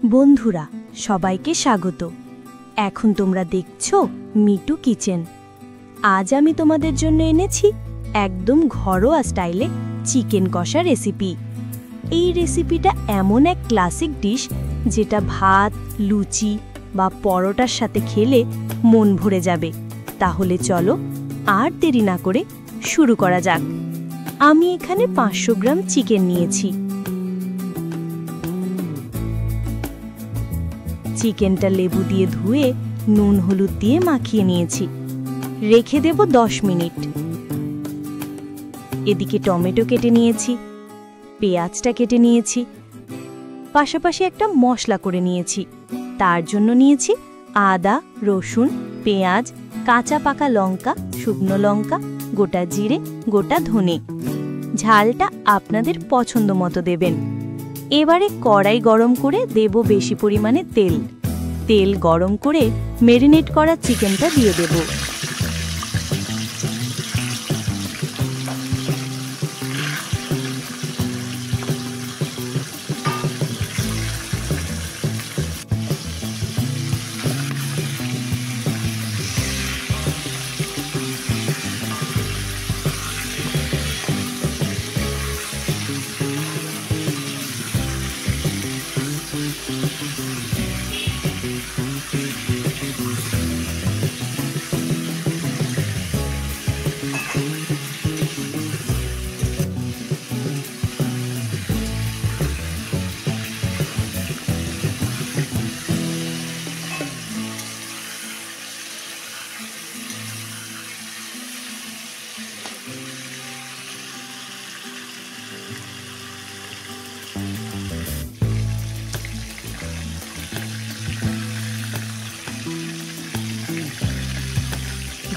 বন্ধুরা সবাইকে স্বাগত। এখন তোমরা দেখছো মিটু কিচেন। আজ আমি তোমাদের জন্য এনেছি একদম ঘরোয়া স্টাইলে চিকেন কষা রেসিপি। এই রেসিপিটা এমন এক ক্লাসিক ডিশ যেটা ভাত, লুচি বা পরোটার সাথে খেলে মন ভরে যাবে। তাহলে চলো আর দেরি না করে শুরু করা যাক। আমি এখানে 500 গ্রাম চিকেন নিয়েছি। চিকেনটা লেবু দিয়ে ধুয়ে নুন হলুদ দিয়ে মাখিয়ে নিয়েছি। রেখে দেব 10 মিনিট। এদিকে টমেটো কেটে নিয়েছি, পেঁয়াজটা কেটে নিয়েছি, পাশাপাশি একটা মশলা করে নিয়েছি। তার জন্য নিয়েছি আদা, রসুন, পেঁয়াজ, কাঁচা পাকা লঙ্কা, শুকনো লঙ্কা, গোটা জিরে, গোটা ধনে। ঝালটা আপনাদের পছন্দ মতো দেবেন। এবারে কড়াই গরম করে দেব বেশি পরিমাণে তেল। তেল গরম করে ম্যারিনেট করা চিকেনটা দিয়ে দেব।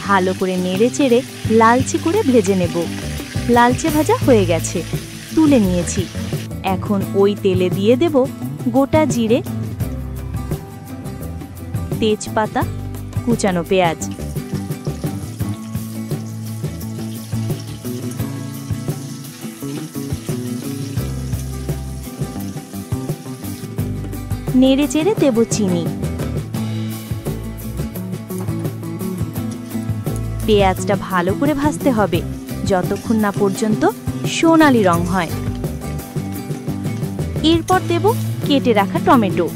ভালো করে নেড়ে চেড়ে লালচে করে ভেজে নেব। লালচে ভাজা হয়ে গেছে, তুলে নিয়েছি। এখন ওই তেলে দিয়ে দেব গোটা জিরে, তেজপাতা, কুচানো পেঁয়াজ। নেড়ে চেড়ে দেব চিনি। পেঁয়াজটা ভালো করে ভাজতে হবে যতক্ষণ না পর্যন্ত সোনালি রং হয়। এরপর দেব কেটে রাখা টমেটো।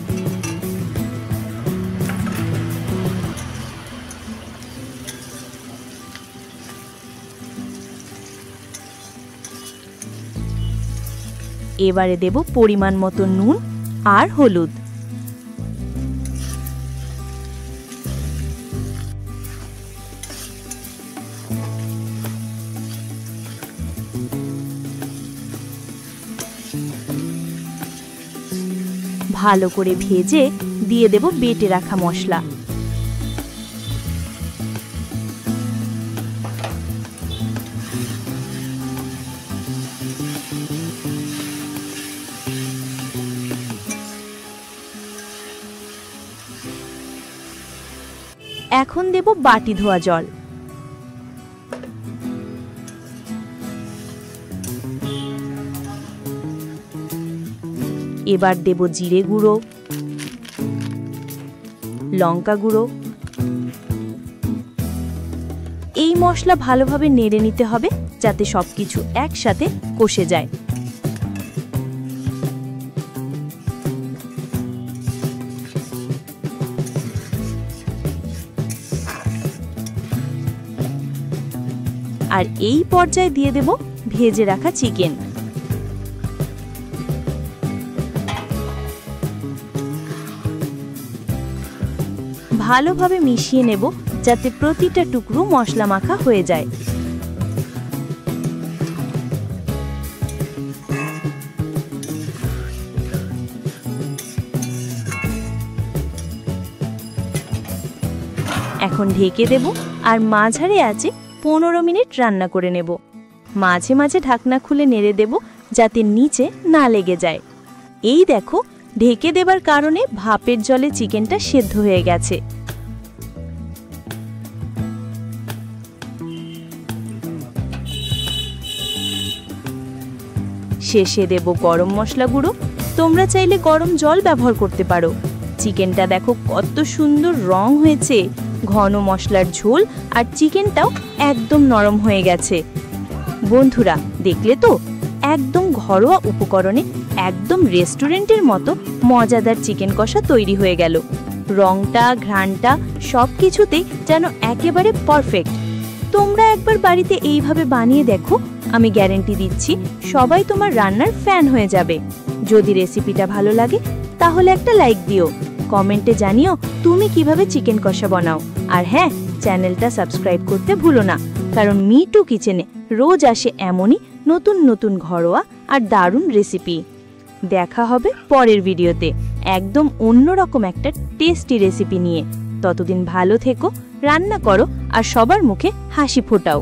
এবারে দেব পরিমাণ মতো নুন আর হলুদ। ভালো করে ভেজে দিয়ে দেব বেটে রাখা মশলা। এখন দেব বাটি ধোয়া জল। এবার দেব জিরে গুঁড়ো, লঙ্কা গুঁড়ো। এই মশলা ভালোভাবে নেড়ে নিতে হবে যাতে সবকিছু একসাথে কষে যায়। আর এই পর্যায়ে দিয়ে দেব ভেজে রাখা চিকেন। ভালোভাবে মিশিয়ে নেব যাতে প্রতিটা টুকরো মশলা মাখা হয়ে যায়। এখন ঢেকে দেব আর মাঝারি আঁচে 15 মিনিট রান্না করে নেব। মাঝে মাঝে ঢাকনা খুলে নেড়ে দেব যাতে নিচে না লেগে যায়। এই দেখো, ঢেকে দেবার কারণে ভাপের জলে চিকেনটা সেদ্ধ হয়ে গেছে। শেষে দেব গরম মশলা গুঁড়ো তোমরা চাইলে গরম জল ব্যবহার করতে পারো। চিকেনটা দেখো কত সুন্দর রং হয়েছে, ঘন মশলার ঝোল আর চিকেনটাও একদম নরম হয়ে গেছে। বন্ধুরা দেখলে তো, একদম ঘরোয়া উপকরণে একদম রেস্টুরেন্টের মতো মজাদার চিকেন কষা তৈরি হয়ে গেল। রংটা, ঘ্রাণটা সব কিছুতেই যেন একেবারে পারফেক্ট। তোমরা একবার বাড়িতে এইভাবে বানিয়ে দেখো, আমি গ্যারান্টি দিচ্ছি সবাই তোমার রান্নার ফ্যান হয়ে যাবে। যদি রেসিপিটা ভালো লাগে তাহলে একটা লাইক দিও, কমেন্টে জানিও তুমি কিভাবে চিকেন কষা বানাও। আর হ্যাঁ, চ্যানেলটা সাবস্ক্রাইব করতে ভুলো না, কারণ মিটু কিচেনে রোজ আসে এমনই নতুন নতুন ঘরোয়া আর দারুণ রেসিপি। দেখা হবে পরের ভিডিওতে একদম অন্যরকম একটা টেস্টি রেসিপি নিয়ে। ততদিন ভালো থেকো, রান্না করো আর সবার মুখে হাসি ফোটাও।